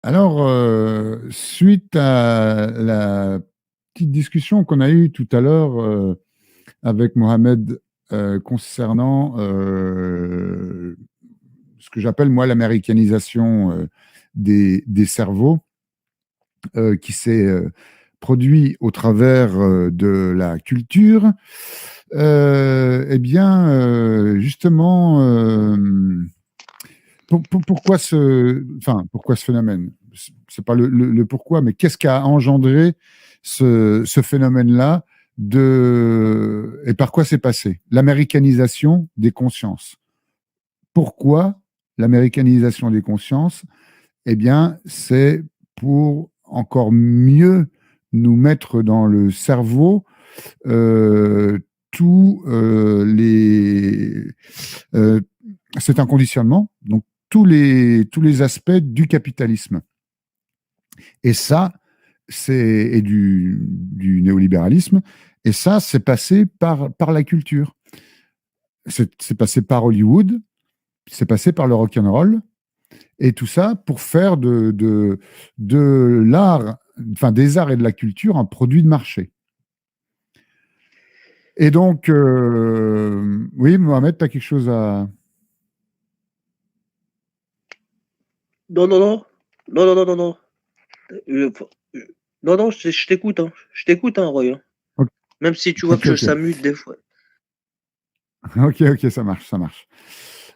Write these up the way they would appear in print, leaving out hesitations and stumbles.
Alors, suite à la petite discussion qu'on a eue tout à l'heure avec Mohamed concernant ce que j'appelle moi l'américanisation des cerveaux qui s'est produit au travers de la culture, eh bien, justement, pourquoi ce phénomène? C'est pas le pourquoi, mais qu'est-ce qui a engendré ce phénomène-là et par quoi c'est passé? L'américanisation des consciences. Pourquoi l'américanisation des consciences? Eh bien, c'est pour encore mieux nous mettre dans le cerveau euh, tous euh, c'est un conditionnement, donc tous les aspects du capitalisme. Et ça, et du néolibéralisme, et ça, c'est passé par la culture. C'est passé par Hollywood, c'est passé par le rock'n'roll, et tout ça pour faire de l'art, enfin des arts et de la culture un produit de marché. Et donc, oui, Mohamed, tu as quelque chose à... Non, non, non. Non, non, non, non, non. Euh, euh, non, non, je t'écoute, hein. Je t'écoute, hein, Roy, hein. Ok, Même si tu vois ok, que je ok. s'amuse des fois. Ok, ok, ça marche, ça marche.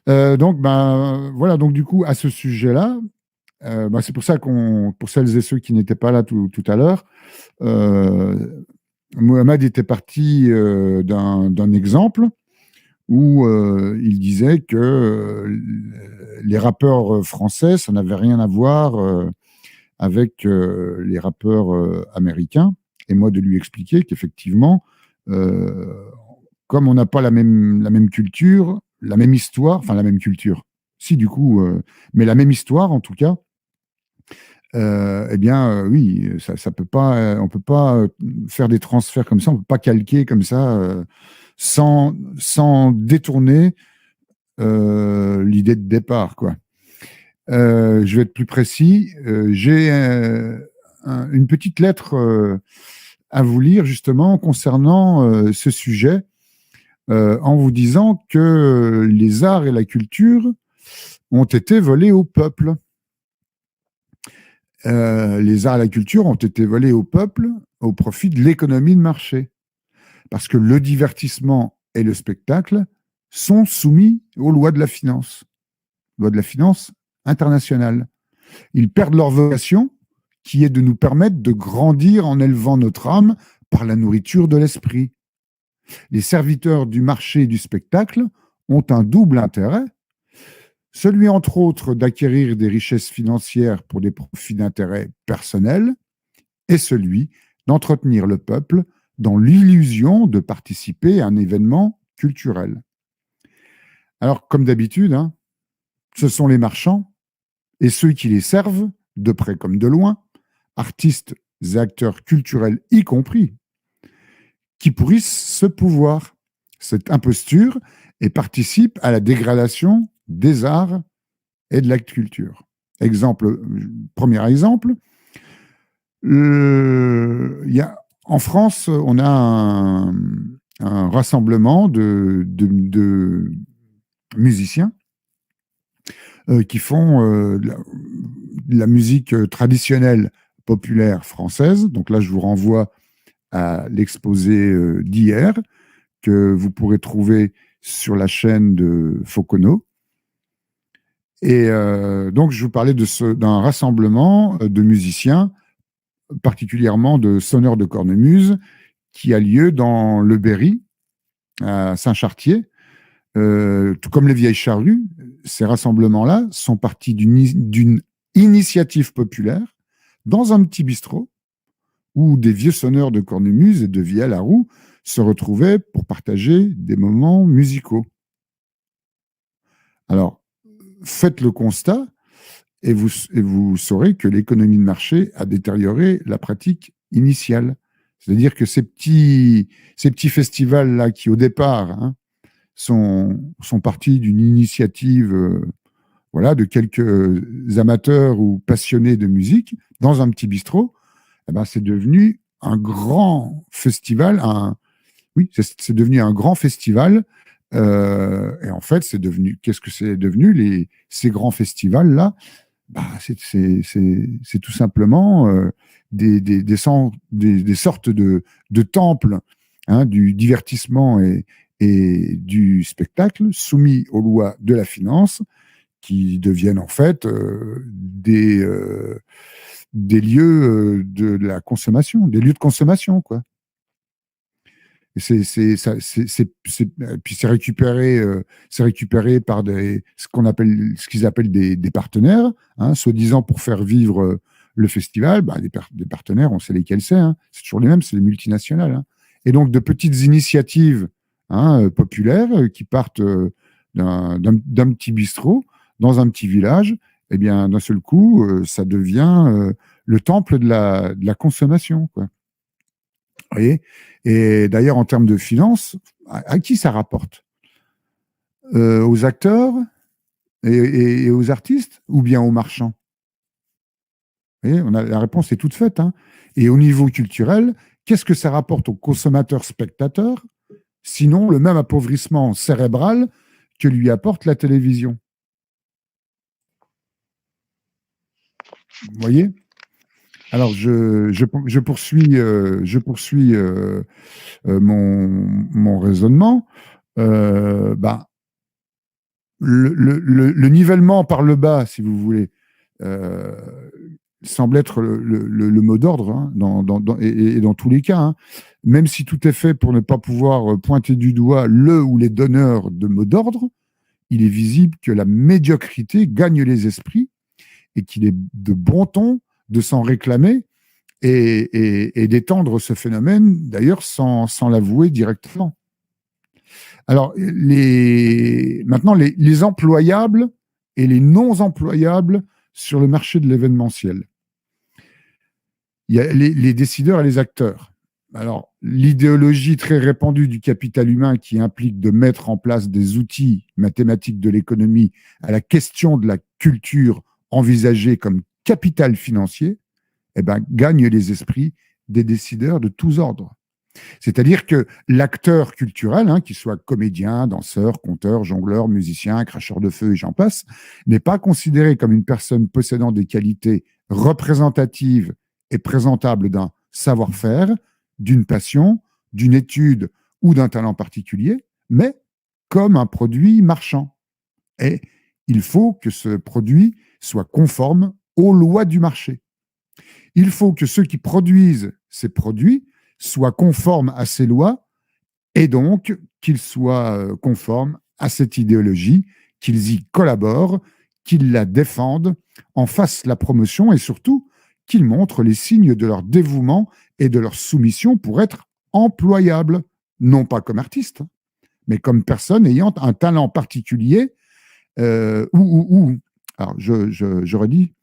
Donc, ben, voilà, donc du coup, à ce sujet-là, ben, c'est pour ça pour celles et ceux qui n'étaient pas là tout à l'heure, euh, Mohamed était parti d'un exemple où il disait que les rappeurs français, ça n'avait rien à voir avec les rappeurs américains, et moi de lui expliquer qu'effectivement, euh, comme on n'a pas la même culture, la même histoire, enfin la même culture, si du coup, mais la même histoire en tout cas, eh bien oui, ça peut pas, on peut pas faire des transferts comme ça, on peut pas calquer comme ça sans détourner l'idée de départ, quoi. Je vais être plus précis. J'ai une petite lettre à vous lire justement concernant ce sujet, en vous disant que les arts et la culture ont été volés au peuple. Les arts et la culture ont été volés au peuple au profit de l'économie de marché. Parce que le divertissement et le spectacle sont soumis aux lois de la finance internationale. Ils perdent leur vocation, qui est de nous permettre de grandir en élevant notre âme par la nourriture de l'esprit. Les serviteurs du marché et du spectacle ont un double intérêt, celui entre autres d'acquérir des richesses financières pour des profits d'intérêt personnel, et celui d'entretenir le peuple dans l'illusion de participer à un événement culturel. Alors, comme d'habitude, hein, ce sont les marchands et ceux qui les servent, de près comme de loin, artistes et acteurs culturels y compris, qui pourrissent ce pouvoir, cette imposture, et participent à la dégradation des arts et de la culture. Premier exemple, en France, on a un rassemblement de musiciens qui font de la musique traditionnelle populaire française. Donc là, je vous renvoie à l'exposé d'hier que vous pourrez trouver sur la chaîne de Focono. Et donc, je vous parlais d'un rassemblement de musiciens, particulièrement de sonneurs de cornemuse, qui a lieu dans le Berry, à Saint-Chartier. Tout comme les Vieilles Charrues, ces rassemblements-là sont partis d'une initiative populaire dans un petit bistrot où des vieux sonneurs de cornemuse et de vielle à roue se retrouvaient pour partager des moments musicaux. Alors, faites le constat et vous saurez que l'économie de marché a détérioré la pratique initiale. C'est-à-dire que ces petits festivals-là qui, au départ, hein, sont partis d'une initiative voilà, de quelques amateurs ou passionnés de musique dans un petit bistrot, eh ben, c'est devenu un grand festival, oui, c'est devenu un grand festival. Et en fait, qu'est-ce que c'est devenu ces grands festivals-là? Bah, c'est tout simplement des sortes de temples, hein, du divertissement et du spectacle soumis aux lois de la finance, qui deviennent en fait des lieux de la consommation, des lieux de consommation, quoi. Et puis c'est récupéré par ce qu'ils appellent des partenaires, hein, soi-disant pour faire vivre le festival. Bah, des partenaires, on sait lesquels c'est, hein, c'est toujours les mêmes, c'est les multinationales, hein. Et donc de petites initiatives, hein, populaires, qui partent d'un petit bistrot dans un petit village, eh bien d'un seul coup, ça devient le temple de la consommation, quoi. Vous voyez. Et d'ailleurs, en termes de finances, à qui ça rapporte? Aux acteurs et aux artistes, ou bien aux marchands? Vous voyez, la réponse est toute faite, hein. Et au niveau culturel, qu'est-ce que ça rapporte aux consommateurs spectateurs, sinon le même appauvrissement cérébral que lui apporte la télévision? Vous voyez? Alors, je poursuis mon raisonnement. Bah, le nivellement par le bas, si vous voulez, euh, semble être le mot d'ordre, hein, et dans tous les cas, hein. Même si tout est fait pour ne pas pouvoir pointer du doigt le ou les donneurs de mots d'ordre, il est visible que la médiocrité gagne les esprits et qu'il est de bon ton de s'en réclamer et d'étendre ce phénomène, d'ailleurs, sans l'avouer directement. Alors, maintenant, les employables et les non-employables sur le marché de l'événementiel. Il y a les décideurs et les acteurs. Alors, l'idéologie très répandue du capital humain qui implique de mettre en place des outils mathématiques de l'économie à la question de la culture envisagée comme capital financier, eh ben, gagne les esprits des décideurs de tous ordres. C'est-à-dire que l'acteur culturel, hein, qu'il soit comédien, danseur, conteur, jongleur, musicien, cracheur de feu et j'en passe, n'est pas considéré comme une personne possédant des qualités représentatives et présentables d'un savoir-faire, d'une passion, d'une étude ou d'un talent particulier, mais comme un produit marchand. Et il faut que ce produit soit conforme aux lois du marché. Il faut que ceux qui produisent ces produits soient conformes à ces lois et donc qu'ils soient conformes à cette idéologie, qu'ils y collaborent, qu'ils la défendent, en fassent la promotion et surtout qu'ils montrent les signes de leur dévouement et de leur soumission pour être employables, non pas comme artistes, mais comme personnes ayant un talent particulier alors je redis,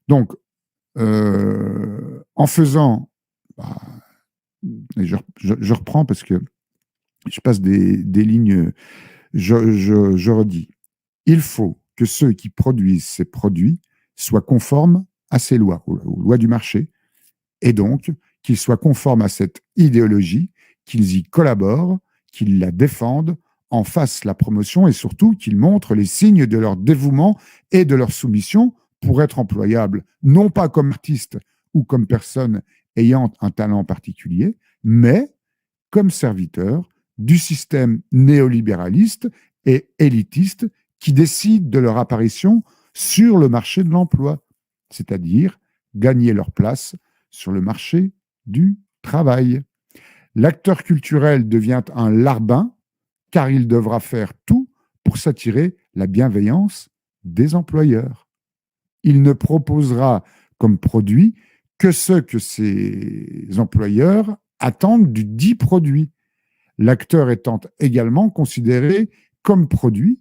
donc en faisant, bah, et je reprends parce que je passe des lignes, je redis, il faut que ceux qui produisent ces produits soient conformes à ces lois, aux lois du marché, et donc qu'ils soient conformes à cette idéologie, qu'ils y collaborent, qu'ils la défendent, en fassent la promotion et surtout qu'ils montrent les signes de leur dévouement et de leur soumission pour être employables, non pas comme artistes ou comme personnes ayant un talent particulier, mais comme serviteurs du système néolibéraliste et élitiste qui décide de leur apparition sur le marché de l'emploi, c'est-à-dire gagner leur place sur le marché du travail. L'acteur culturel devient un larbin car il devra faire tout pour s'attirer la bienveillance des employeurs. Il ne proposera comme produit que ce que ses employeurs attendent du dit produit. L'acteur étant également considéré comme produit,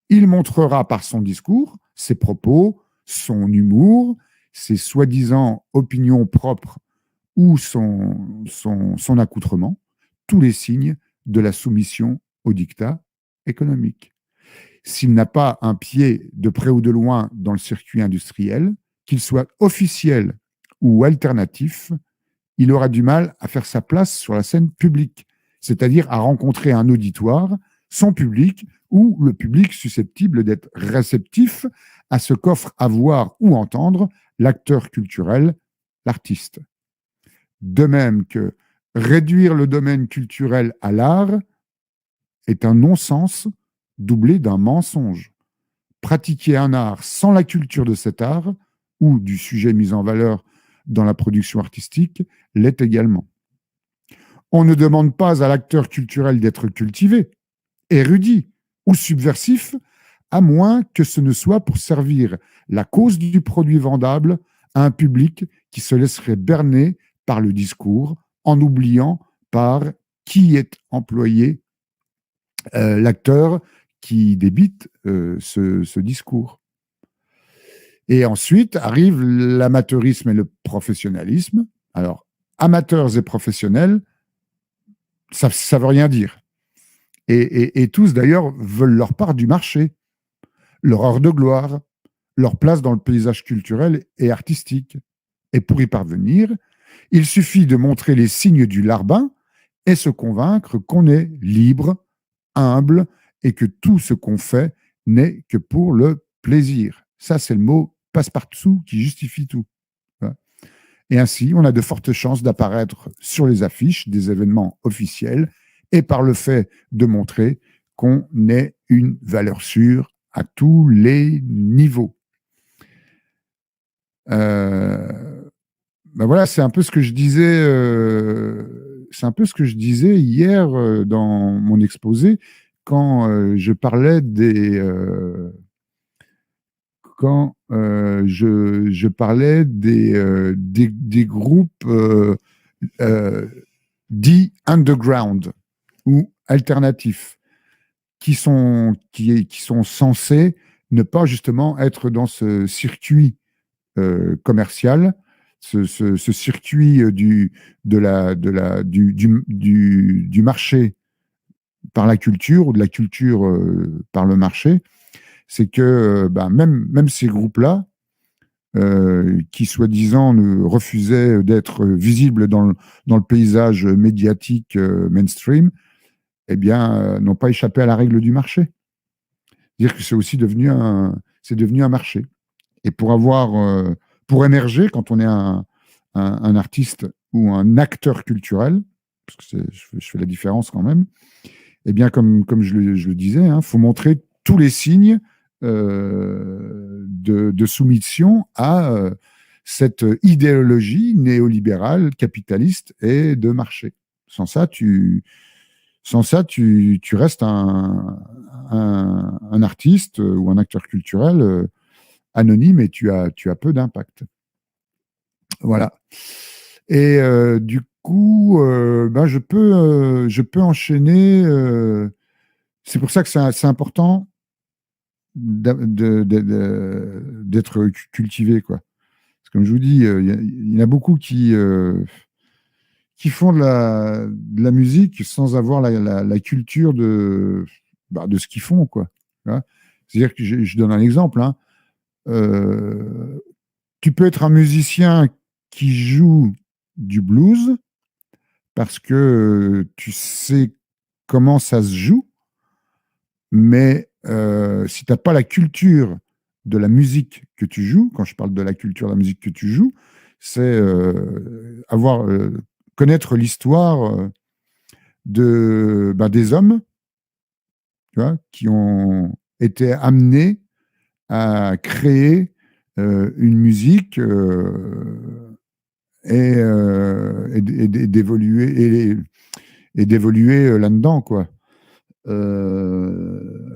il montrera par son discours, ses propos, son humour, ses soi-disant opinions propres ou son accoutrement, tous les signes de la soumission au dictat économique. s'il n'a pas un pied de près ou de loin dans le circuit industriel, qu'il soit officiel ou alternatif, il aura du mal à faire sa place sur la scène publique, c'est-à-dire à rencontrer un auditoire, son public, ou le public susceptible d'être réceptif à ce qu'offre à voir ou entendre l'acteur culturel, l'artiste. De même que réduire le domaine culturel à l'art est un non-sens doublé d'un mensonge. Pratiquer un art sans la culture de cet art ou du sujet mis en valeur dans la production artistique l'est également. On ne demande pas à l'acteur culturel d'être cultivé, érudit ou subversif, à moins que ce ne soit pour servir la cause du produit vendable à un public qui se laisserait berner par le discours en oubliant par qui est employé l'acteur qui débite ce discours. Et ensuite arrive l'amateurisme et le professionnalisme. Alors, amateurs et professionnels, ça ne veut rien dire. Et tous, d'ailleurs, veulent leur part du marché, leur heure de gloire, leur place dans le paysage culturel et artistique. Et pour y parvenir, il suffit de montrer les signes du larbin et se convaincre qu'on est libre, humble, et que tout ce qu'on fait n'est que pour le plaisir. Ça, c'est le mot passe-partout qui justifie tout. Et ainsi, on a de fortes chances d'apparaître sur les affiches des événements officiels et par le fait de montrer qu'on est une valeur sûre à tous les niveaux. Ben voilà, c'est un peu ce que je disais. C'est un peu ce que je disais hier dans mon exposé quand je parlais je parlais des groupes dits underground ou alternatifs qui sont censés ne pas justement être dans ce circuit commercial, ce circuit du marché par la culture ou de la culture par le marché. C'est que même ces groupes-là, qui soi-disant refusaient d'être visibles dans le paysage médiatique mainstream, eh bien, n'ont pas échappé à la règle du marché. C'est-à-dire que c'est aussi devenu un marché. Et pour émerger, quand on est un artiste ou un acteur culturel, parce que je fais la différence quand même, eh bien, comme je le disais, faut montrer tous les signes de soumission à cette idéologie néolibérale, capitaliste et de marché. Sans ça, tu restes un artiste ou un acteur culturel anonyme et tu as peu d'impact. Voilà. Et du coup, je peux enchaîner. C'est pour ça que c'est important d'être cultivé, quoi. Parce que comme je vous dis, il y en a beaucoup qui font de la musique sans avoir la culture de ce qu'ils font, quoi. C'est-à-dire que je donne un exemple. Tu peux être un musicien qui joue du blues parce que tu sais comment ça se joue, mais si tu n'as pas la culture de la musique que tu joues, quand je parle de la culture de la musique que tu joues, c'est connaître l'histoire des hommes, tu vois, qui ont été amenés à créer une musique et d'évoluer là-dedans, quoi.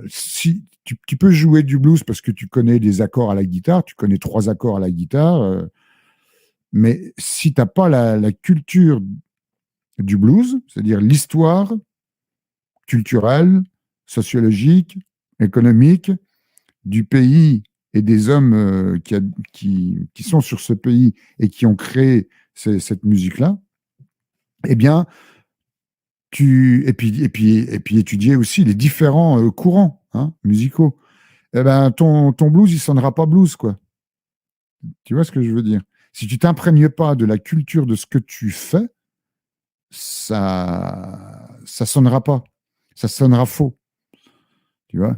Si tu peux jouer du blues parce que tu connais des accords à la guitare, tu connais 3 accords à la guitare, mais si tu n'as pas la culture du blues, c'est-à-dire l'histoire culturelle, sociologique, économique du pays et des hommes qui sont sur ce pays et qui ont créé cette musique-là, eh bien, et puis étudier aussi les différents courants hein, musicaux, eh ben, ton blues, il sonnera pas blues, quoi. Tu vois ce que je veux dire? Si tu t'imprègnes pas de la culture de ce que tu fais, ça sonnera pas. Ça sonnera faux. Tu vois?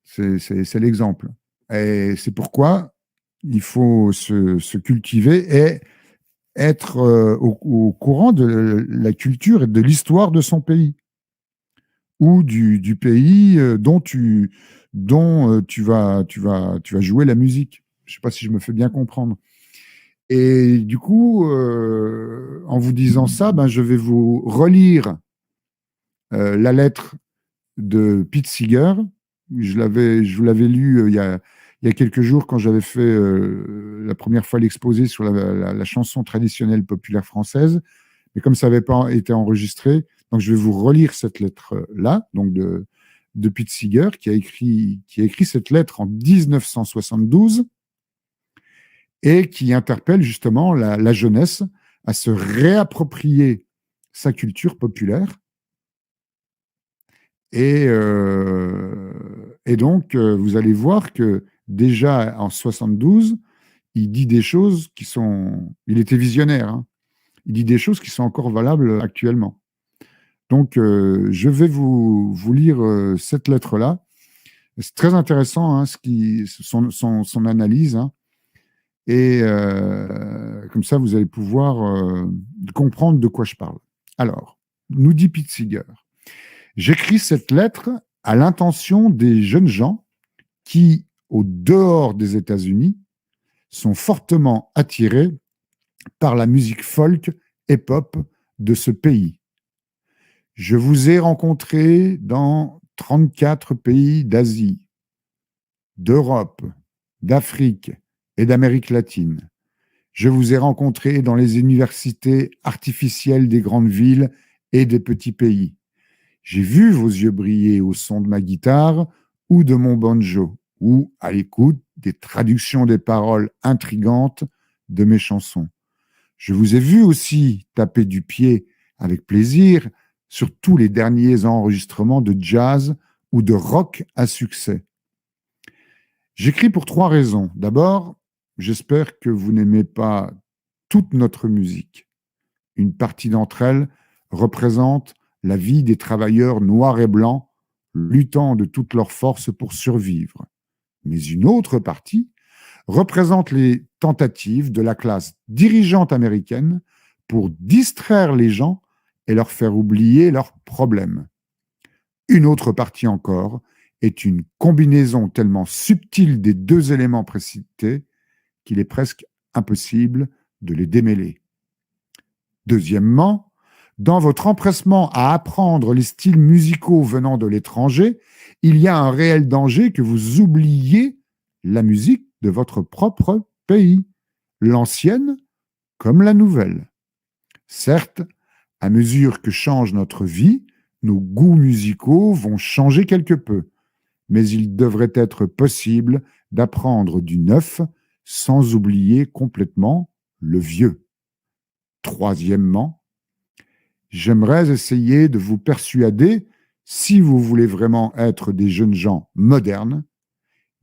C'est l'exemple. Et c'est pourquoi il faut se cultiver et être au courant de la culture et de l'histoire de son pays ou du pays dont tu vas jouer la musique. Je ne sais pas si je me fais bien comprendre. Et du coup, en vous disant ça, ben, je vais vous relire la lettre de Pete Seeger. Je vous l'avais lu il y a quelques jours quand j'avais fait la première fois l'exposé sur la chanson traditionnelle populaire française. Mais comme ça n'avait pas été enregistré, donc je vais vous relire cette lettre-là, donc de Pete Seeger, qui a écrit cette lettre en 1972 et qui interpelle justement la jeunesse à se réapproprier sa culture populaire. Et donc, vous allez voir que déjà en 72, il dit des choses qui sont... Il était visionnaire, hein. Il dit des choses qui sont encore valables actuellement. Donc, je vais vous lire cette lettre-là. C'est très intéressant, hein, son analyse. Hein. Et comme ça, vous allez pouvoir comprendre de quoi je parle. Alors, nous dit Pete Seeger, j'écris cette lettre à l'intention des jeunes gens qui, au dehors des États-Unis, sont fortement attirés par la musique folk et pop de ce pays. Je vous ai rencontrés dans 34 pays d'Asie, d'Europe, d'Afrique et d'Amérique latine. Je vous ai rencontrés dans les universités artificielles des grandes villes et des petits pays. J'ai vu vos yeux briller au son de ma guitare ou de mon banjo, ou à l'écoute des traductions des paroles intrigantes de mes chansons. Je vous ai vu aussi taper du pied avec plaisir sur tous les derniers enregistrements de jazz ou de rock à succès. J'écris pour 3 raisons. D'abord, j'espère que vous n'aimez pas toute notre musique. Une partie d'entre elles représente la vie des travailleurs noirs et blancs luttant de toutes leurs forces pour survivre. Mais une autre partie représente les tentatives de la classe dirigeante américaine pour distraire les gens et leur faire oublier leurs problèmes. Une autre partie encore est une combinaison tellement subtile des 2 éléments précités qu'il est presque impossible de les démêler. Deuxièmement, dans votre empressement à apprendre les styles musicaux venant de l'étranger, il y a un réel danger que vous oubliez la musique de votre propre pays, l'ancienne comme la nouvelle. Certes, à mesure que change notre vie, nos goûts musicaux vont changer quelque peu, mais il devrait être possible d'apprendre du neuf sans oublier complètement le vieux. Troisièmement, j'aimerais essayer de vous persuader, si vous voulez vraiment être des jeunes gens modernes,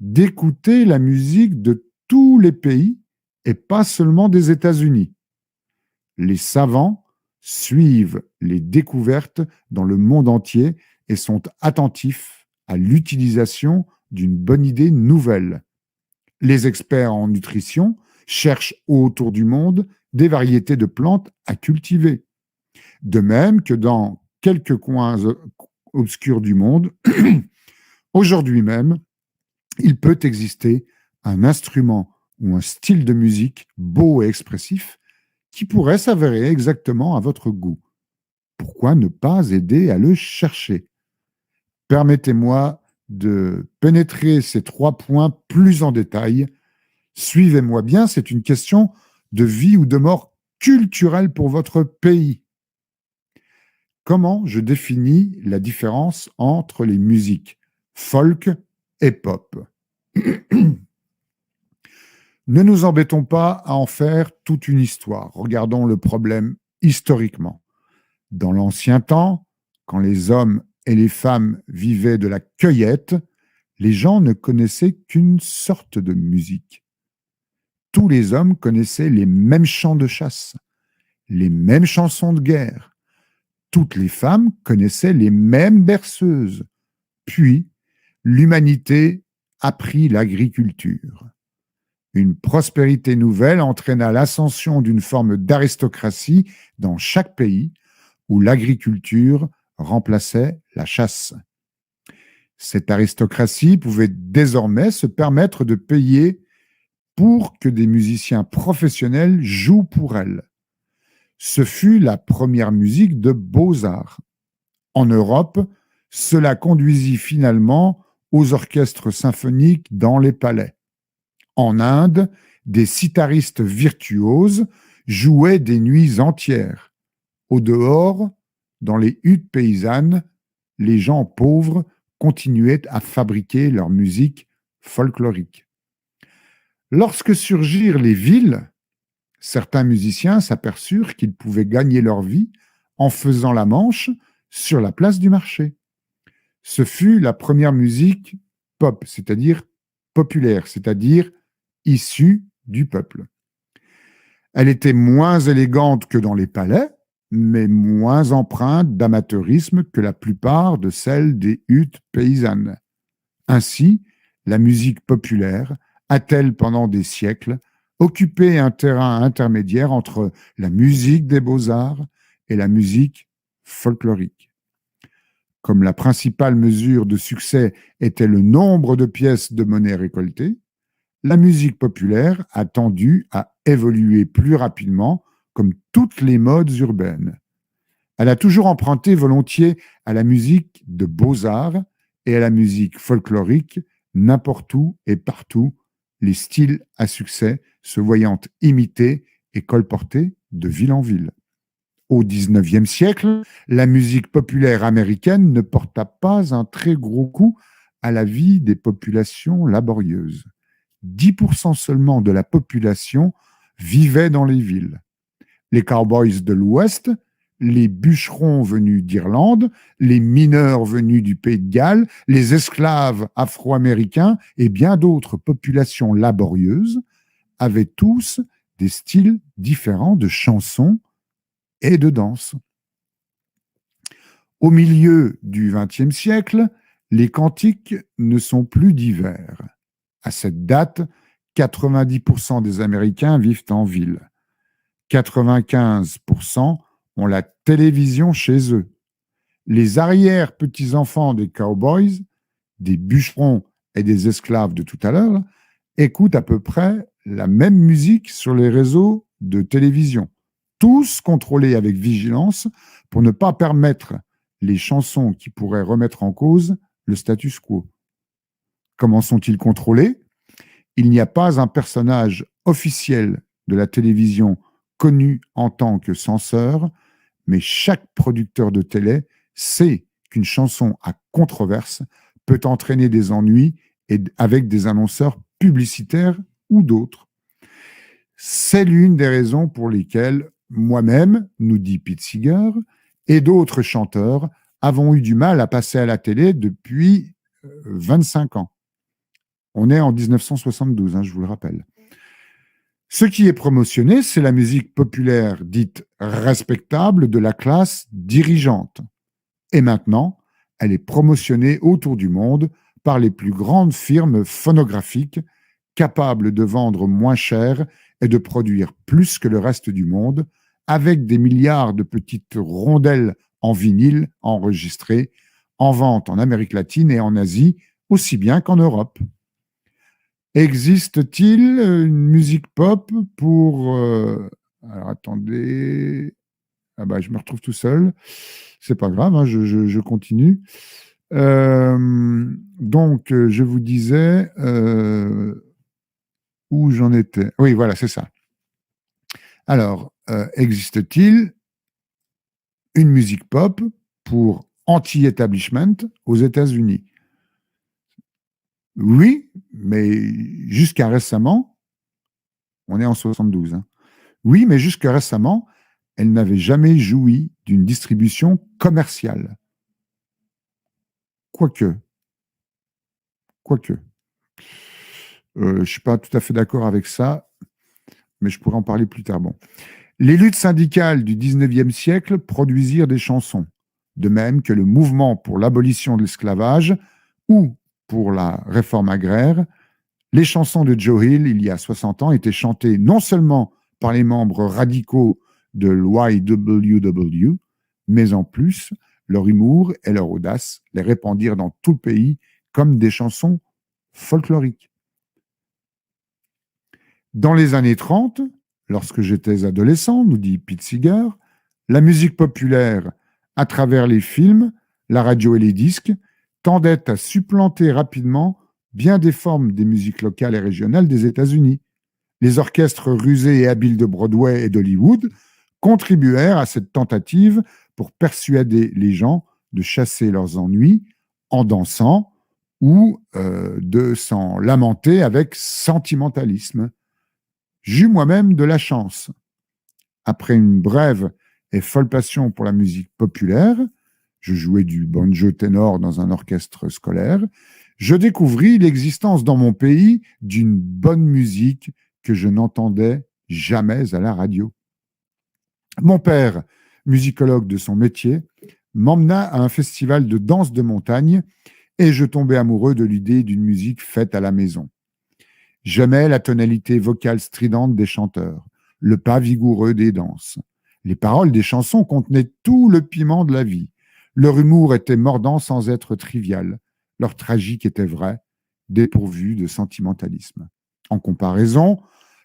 d'écouter la musique de tous les pays et pas seulement des États-Unis. Les savants suivent les découvertes dans le monde entier et sont attentifs à l'utilisation d'une bonne idée nouvelle. Les experts en nutrition cherchent autour du monde des variétés de plantes à cultiver. De même que dans quelques coins obscurs du monde, aujourd'hui même, il peut exister un instrument ou un style de musique beau et expressif qui pourrait s'avérer exactement à votre goût. Pourquoi ne pas aider à le chercher? Permettez-moi de pénétrer ces 3 points plus en détail. Suivez-moi bien, c'est une question de vie ou de mort culturelle pour votre pays. Comment je définis la différence entre les musiques folk et pop? Ne nous embêtons pas à en faire toute une histoire. Regardons le problème historiquement. Dans l'ancien temps, quand les hommes et les femmes vivaient de la cueillette, les gens ne connaissaient qu'une sorte de musique. Tous les hommes connaissaient les mêmes chants de chasse, les mêmes chansons de guerre. Toutes les femmes connaissaient les mêmes berceuses. Puis, l'humanité apprit l'agriculture. Une prospérité nouvelle entraîna l'ascension d'une forme d'aristocratie dans chaque pays où l'agriculture remplaçait la chasse. Cette aristocratie pouvait désormais se permettre de payer pour que des musiciens professionnels jouent pour elle. Ce fut la première musique de beaux-arts. En Europe, cela conduisit finalement aux orchestres symphoniques dans les palais. En Inde, des sitaristes virtuoses jouaient des nuits entières. Au dehors, dans les huttes paysannes, les gens pauvres continuaient à fabriquer leur musique folklorique. Lorsque surgirent les villes, certains musiciens s'aperçurent qu'ils pouvaient gagner leur vie en faisant la manche sur la place du marché. Ce fut la première musique pop, c'est-à-dire populaire, c'est-à-dire issue du peuple. Elle était moins élégante que dans les palais, mais moins empreinte d'amateurisme que la plupart de celles des huttes paysannes. Ainsi, la musique populaire a-t-elle pendant des siècles occupé un terrain intermédiaire entre la musique des beaux-arts et la musique folklorique. Comme la principale mesure de succès était le nombre de pièces de monnaie récoltées, la musique populaire a tendu à évoluer plus rapidement comme toutes les modes urbaines. Elle a toujours emprunté volontiers à la musique de beaux-arts et à la musique folklorique, n'importe où et partout, les styles à succès se voyant imités et colportés de ville en ville. Au XIXe siècle, la musique populaire américaine ne porta pas un très gros coup à la vie des populations laborieuses. 10% seulement de la population vivait dans les villes. Les cowboys de l'Ouest, les bûcherons venus d'Irlande, les mineurs venus du Pays de Galles, les esclaves afro-américains et bien d'autres populations laborieuses avaient tous des styles différents de chansons et de danse. Au milieu du XXe siècle, les cantiques ne sont plus divers. À cette date, 90% des Américains vivent en ville. 95% ont la télévision chez eux. Les arrière-petits-enfants des cowboys, des bûcherons et des esclaves de tout à l'heure écoutent à peu près la même musique sur les réseaux de télévision, tous contrôlés avec vigilance pour ne pas permettre les chansons qui pourraient remettre en cause le status quo. Comment sont-ils contrôlés ? Il n'y a pas un personnage officiel de la télévision connu en tant que censeur, mais chaque producteur de télé sait qu'une chanson à controverse peut entraîner des ennuis avec des annonceurs publicitaires ou d'autres. C'est l'une des raisons pour lesquelles moi-même, nous dit Pete Seeger, et d'autres chanteurs avons eu du mal à passer à la télé depuis 25 ans. On est en 1972, je vous le rappelle. Ce qui est promotionné, c'est la musique populaire dite respectable de la classe dirigeante. Et maintenant, elle est promotionnée autour du monde par les plus grandes firmes phonographiques capables de vendre moins cher et de produire plus que le reste du monde, avec des milliards de petites rondelles en vinyle enregistrées, en vente en Amérique latine et en Asie, aussi bien qu'en Europe. Existe-t-il une musique pop pour... alors attendez... Ah bah, je me retrouve tout seul. C'est pas grave, je continue. Donc, je vous disais où j'en étais. Oui, voilà, c'est ça. Alors, existe-t-il une musique pop pour anti-establishment aux États-Unis ? Oui, mais jusqu'à récemment, on est en 72. Oui, mais jusqu'à récemment, elle n'avait jamais joui d'une distribution commerciale. Quoique. Je ne suis pas tout à fait d'accord avec ça, mais je pourrais en parler plus tard. Bon. Les luttes syndicales du 19e siècle produisirent des chansons, de même que le mouvement pour l'abolition de l'esclavage ou pour la réforme agraire. Les chansons de Joe Hill, il y a 60 ans, étaient chantées non seulement par les membres radicaux de l'YWW, mais en plus, leur humour et leur audace les répandirent dans tout le pays comme des chansons folkloriques. Dans les années 30, lorsque j'étais adolescent, nous dit Pete Seeger, la musique populaire, à travers les films, la radio et les disques, tendait à supplanter rapidement bien des formes des musiques locales et régionales des États-Unis. Les orchestres rusés et habiles de Broadway et d'Hollywood contribuèrent à cette tentative pour persuader les gens de chasser leurs ennuis en dansant ou de s'en lamenter avec sentimentalisme. J'eus moi-même de la chance. Après une brève et folle passion pour la musique populaire, je jouais du banjo ténor dans un orchestre scolaire, je découvris l'existence dans mon pays d'une bonne musique que je n'entendais jamais à la radio. Mon père, musicologue de son métier, m'emmena à un festival de danse de montagne et je tombai amoureux de l'idée d'une musique faite à la maison. J'aimais la tonalité vocale stridente des chanteurs, le pas vigoureux des danses. Les paroles des chansons contenaient tout le piment de la vie. Leur humour était mordant sans être trivial. Leur tragique était vrai, dépourvu de sentimentalisme. En comparaison,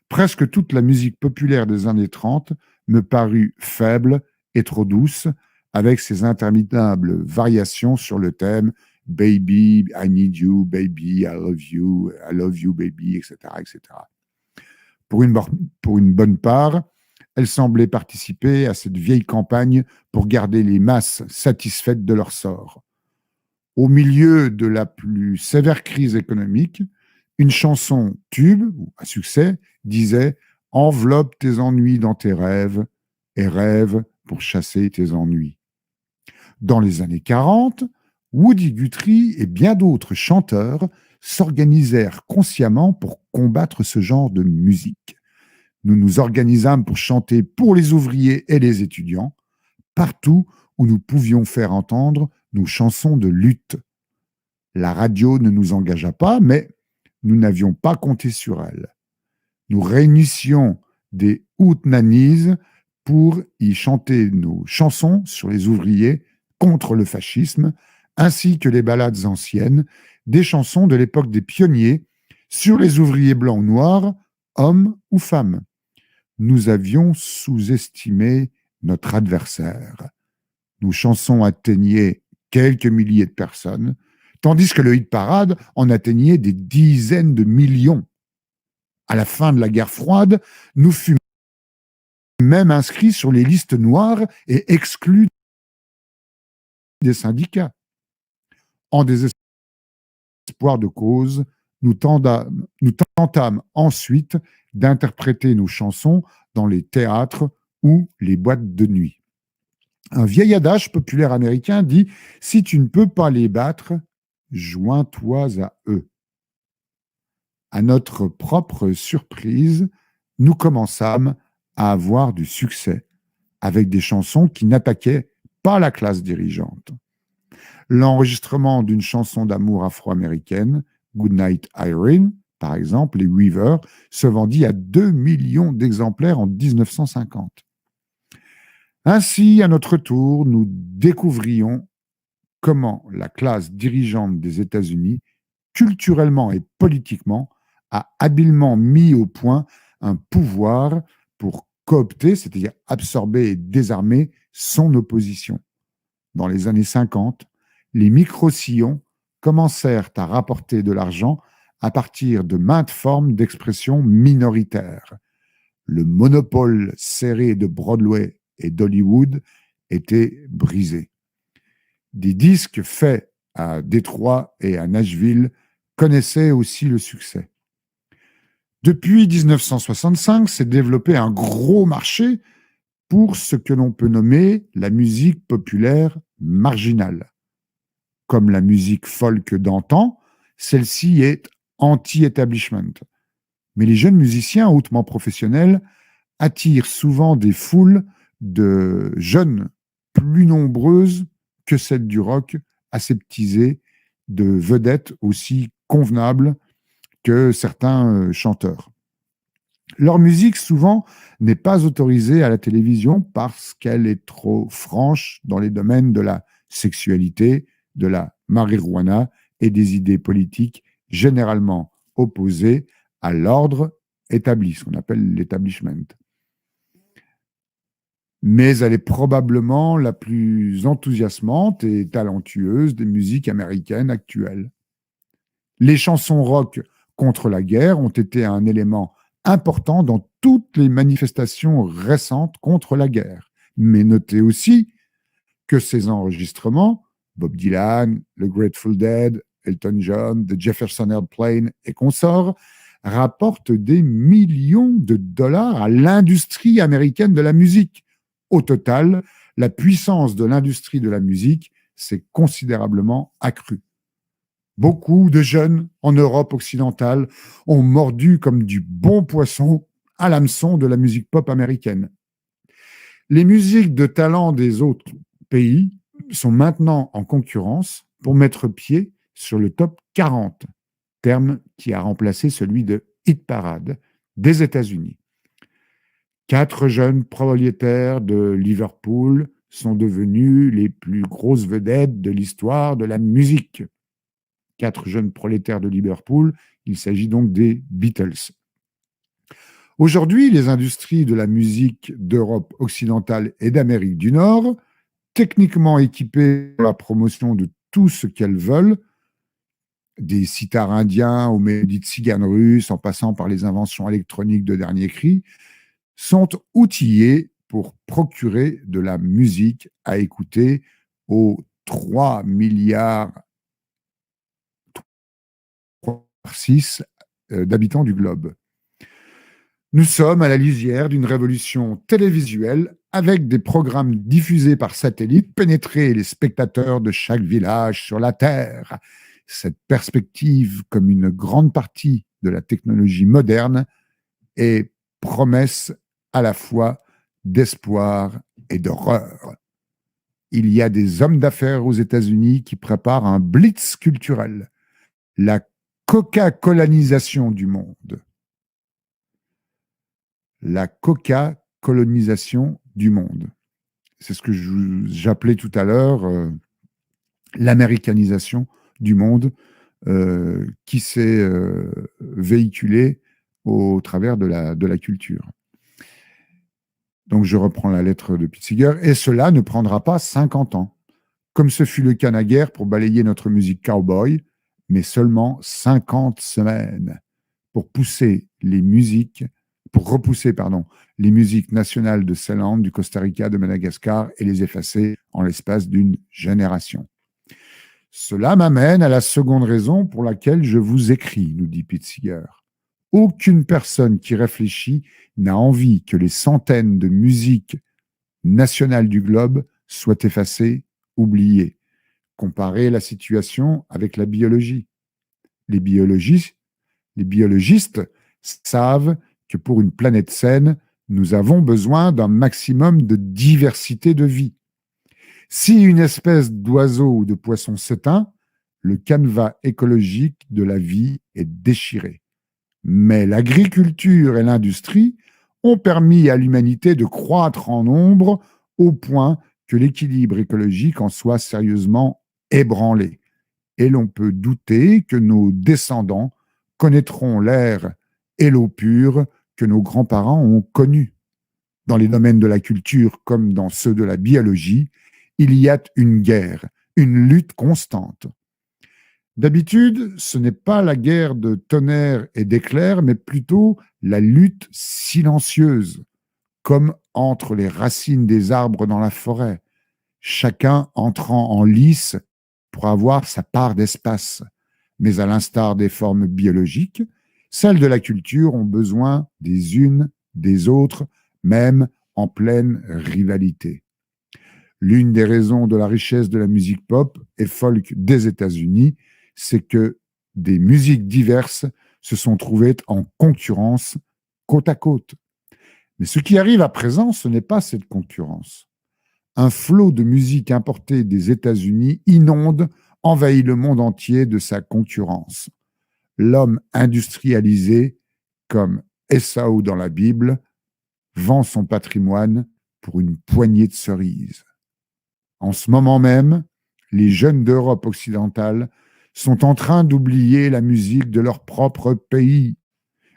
presque toute la musique populaire des années 30 me parut faible et trop douce, avec ses interminables variations sur le thème Baby, I need you, baby, I love you, baby, etc., etc. Pour une bonne part, elle semblait participer à cette vieille campagne pour garder les masses satisfaites de leur sort. Au milieu de la plus sévère crise économique, une chanson tube, ou à succès, disait « Enveloppe tes ennuis dans tes rêves et rêve pour chasser tes ennuis ». Dans les années 40, Woody Guthrie et bien d'autres chanteurs s'organisèrent consciemment pour combattre ce genre de musique. Nous nous organisâmes pour chanter pour les ouvriers et les étudiants, partout où nous pouvions faire entendre nos chansons de lutte. La radio ne nous engagea pas, mais nous n'avions pas compté sur elle. Nous réunissions des hootenannies pour y chanter nos chansons sur les ouvriers contre le fascisme, ainsi que les ballades anciennes, des chansons de l'époque des pionniers sur les ouvriers blancs ou noirs, hommes ou femmes. Nous avions sous-estimé notre adversaire. Nos chansons atteignaient quelques milliers de personnes, tandis que le hit parade en atteignait des dizaines de millions. À la fin de la guerre froide, nous fûmes même inscrits sur les listes noires et exclus des syndicats. En désespoir de cause, nous tentâmes ensuite d'interpréter nos chansons dans les théâtres ou les boîtes de nuit. Un vieil adage populaire américain dit « Si tu ne peux pas les battre, joins-toi à eux ». À notre propre surprise, nous commençâmes à avoir du succès avec des chansons qui n'attaquaient pas la classe dirigeante. L'enregistrement d'une chanson d'amour afro-américaine, Goodnight Irene, par exemple, les Weavers, se vendit à 2 millions d'exemplaires en 1950. Ainsi, à notre tour, nous découvrions comment la classe dirigeante des États-Unis, culturellement et politiquement, a habilement mis au point un pouvoir pour coopter, c'est-à-dire absorber et désarmer son opposition. Dans les années 50, les micro-sillons commencèrent à rapporter de l'argent à partir de maintes formes d'expression minoritaires. Le monopole serré de Broadway et d'Hollywood était brisé. Des disques faits à Détroit et à Nashville connaissaient aussi le succès. Depuis 1965, s'est développé un gros marché pour ce que l'on peut nommer la musique populaire marginale. comme la musique folk d'antan, celle-ci est anti-establishment. Mais les jeunes musiciens hautement professionnels attirent souvent des foules de jeunes plus nombreuses que celles du rock, aseptisées de vedettes aussi convenables que certains chanteurs. Leur musique, souvent, n'est pas autorisée à la télévision parce qu'elle est trop franche dans les domaines de la sexualité, de la marijuana et des idées politiques généralement opposées à l'ordre établi, ce qu'on appelle l'établissement. Mais elle est probablement la plus enthousiasmante et talentueuse des musiques américaines actuelles. Les chansons rock contre la guerre ont été un élément important dans toutes les manifestations récentes contre la guerre. Mais notez aussi que ces enregistrements, Bob Dylan, le Grateful Dead, Elton John, The Jefferson Airplane et consorts, rapportent des millions de dollars à l'industrie américaine de la musique. Au total, la puissance de l'industrie de la musique s'est considérablement accrue. Beaucoup de jeunes en Europe occidentale ont mordu comme du bon poisson à l'hameçon de la musique pop américaine. Les musiques de talent des autres pays sont maintenant en concurrence pour mettre pied sur le top 40, terme qui a remplacé celui de hit parade des États-Unis. 4 jeunes propriétaires de Liverpool sont devenus les plus grosses vedettes de l'histoire de la musique. 4 jeunes prolétaires de Liverpool, il s'agit donc des Beatles. Aujourd'hui, les industries de la musique d'Europe occidentale et d'Amérique du Nord, techniquement équipées pour la promotion de tout ce qu'elles veulent, des sitars indiens aux mélodies de tziganes russes, en passant par les inventions électroniques de dernier cri, sont outillées pour procurer de la musique à écouter aux 3 milliards 6 d'habitants du globe. Nous sommes à la lisière d'une révolution télévisuelle avec des programmes diffusés par satellite pénétrer les spectateurs de chaque village sur la Terre. Cette perspective, comme une grande partie de la technologie moderne, est promesse à la fois d'espoir et d'horreur. Il y a des hommes d'affaires aux États-Unis qui préparent un blitz culturel, la coca-colonisation du monde. La coca-colonisation du monde. C'est ce que j'appelais tout à l'heure l'américanisation du monde qui s'est véhiculée au travers de la culture. Donc je reprends la lettre de Pete Seeger, et cela ne prendra pas 50 ans, comme ce fut le cas naguère pour balayer notre musique cowboy, mais seulement 50 semaines pour repousser les musiques nationales de Ceylan, du Costa Rica, de Madagascar et les effacer en l'espace d'une génération. Cela m'amène à la seconde raison pour laquelle je vous écris, nous dit Pete Seeger. Aucune personne qui réfléchit n'a envie que les centaines de musiques nationales du globe soient effacées, oubliées. Comparez la situation avec la biologie. Les biologistes savent que pour une planète saine, nous avons besoin d'un maximum de diversité de vie. Si une espèce d'oiseau ou de poisson s'éteint, le canevas écologique de la vie est déchiré. Mais l'agriculture et l'industrie ont permis à l'humanité de croître en nombre au point que l'équilibre écologique en soit sérieusement ébranlé. Et l'on peut douter que nos descendants connaîtront l'air et l'eau pure que nos grands-parents ont connus. Dans les domaines de la culture comme dans ceux de la biologie, il y a une guerre, une lutte constante. D'habitude, ce n'est pas la guerre de tonnerre et d'éclairs, mais plutôt la lutte silencieuse, comme entre les racines des arbres dans la forêt, chacun entrant en lice pour avoir sa part d'espace. Mais à l'instar des formes biologiques, celles de la culture ont besoin des unes des autres, même en pleine rivalité. L'une des raisons de la richesse de la musique pop et folk des États-Unis, c'est que des musiques diverses se sont trouvées en concurrence côte à côte. Mais ce qui arrive à présent, ce n'est pas cette concurrence. Un flot de musique importée des États-Unis inonde, envahit le monde entier de sa concurrence. L'homme industrialisé, comme Ésaü dans la Bible, vend son patrimoine pour une poignée de cerises. En ce moment même, les jeunes d'Europe occidentale sont en train d'oublier la musique de leur propre pays.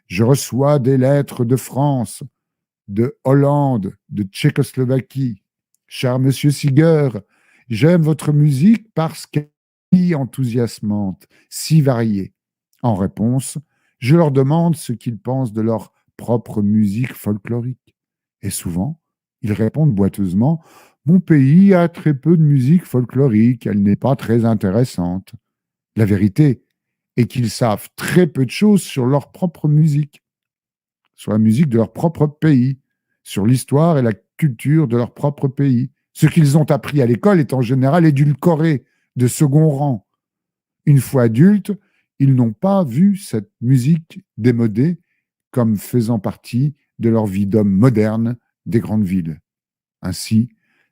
Je reçois des lettres de France, de Hollande, de Tchécoslovaquie. Cher Monsieur Siger, j'aime votre musique parce qu'elle est si enthousiasmante, si variée. En réponse, je leur demande ce qu'ils pensent de leur propre musique folklorique. Et souvent, ils répondent boiteusement: mon pays a très peu de musique folklorique, elle n'est pas très intéressante. La vérité est qu'ils savent très peu de choses sur leur propre musique, sur la musique de leur propre pays, sur l'histoire et la culture de leur propre pays. Ce qu'ils ont appris à l'école est en général édulcoré, de second rang. Une fois adultes, ils n'ont pas vu cette musique démodée comme faisant partie de leur vie d'hommes modernes des grandes villes. Ainsi,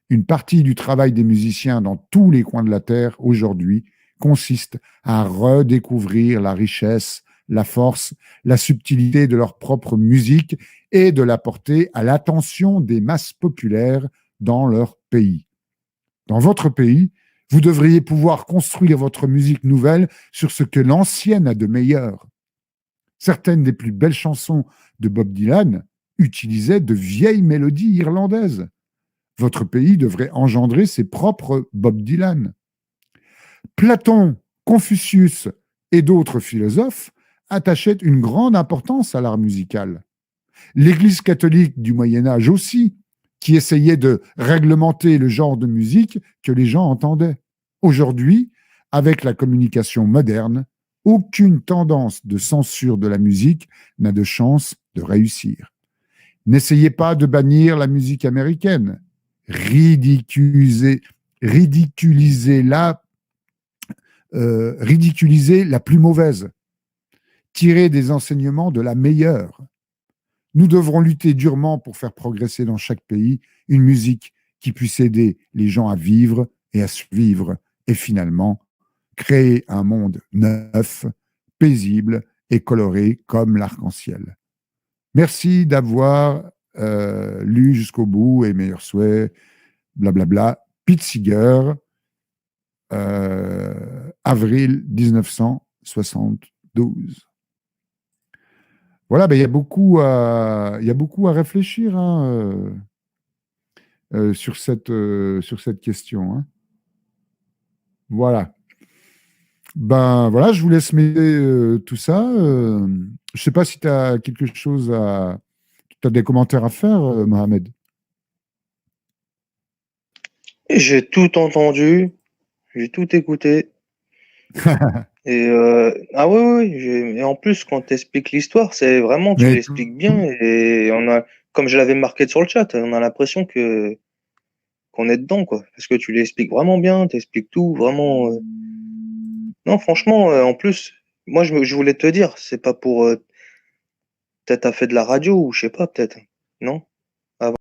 une partie du travail des musiciens dans tous les coins de la Terre aujourd'hui consiste à redécouvrir la richesse, la force, la subtilité de leur propre musique et de la porter à l'attention des masses populaires dans leur pays. Dans votre pays, vous devriez pouvoir construire votre musique nouvelle sur ce que l'ancienne a de meilleur. Certaines des plus belles chansons de Bob Dylan utilisaient de vieilles mélodies irlandaises. Votre pays devrait engendrer ses propres Bob Dylan. Platon, Confucius et d'autres philosophes attachaient une grande importance à l'art musical. L'Église catholique du Moyen Âge aussi, qui essayait de réglementer le genre de musique que les gens entendaient. Aujourd'hui, avec la communication moderne, aucune tendance de censure de la musique n'a de chance de réussir. N'essayez pas de bannir la musique américaine. Ridiculisez-la plus mauvaise. Tirez des enseignements de la meilleure. Nous devrons lutter durement pour faire progresser dans chaque pays une musique qui puisse aider les gens à vivre et à survivre et finalement créer un monde neuf, paisible et coloré comme l'arc-en-ciel. Merci d'avoir lu jusqu'au bout et meilleurs souhaits, blablabla. Pete Seeger, avril 1972. Voilà, ben, il y a beaucoup à réfléchir sur cette question. Hein. Voilà. Ben voilà, je vous laisse mêler tout ça. Je ne sais pas si tu as quelque chose tu as des commentaires à faire, Mohamed. J'ai tout entendu, j'ai tout écouté. Et ah ouais, et en plus, quand tu expliques l'histoire, c'est vraiment, tu Mais l'expliques bien. Et comme je l'avais marqué sur le chat, on a l'impression qu'on est dedans, quoi. Parce que tu l'expliques vraiment bien, tu expliques tout, vraiment. Non, franchement, en plus, moi, je voulais te dire, c'est pas pour. Peut-être t'as fait de la radio ou je sais pas, peut-être. Non?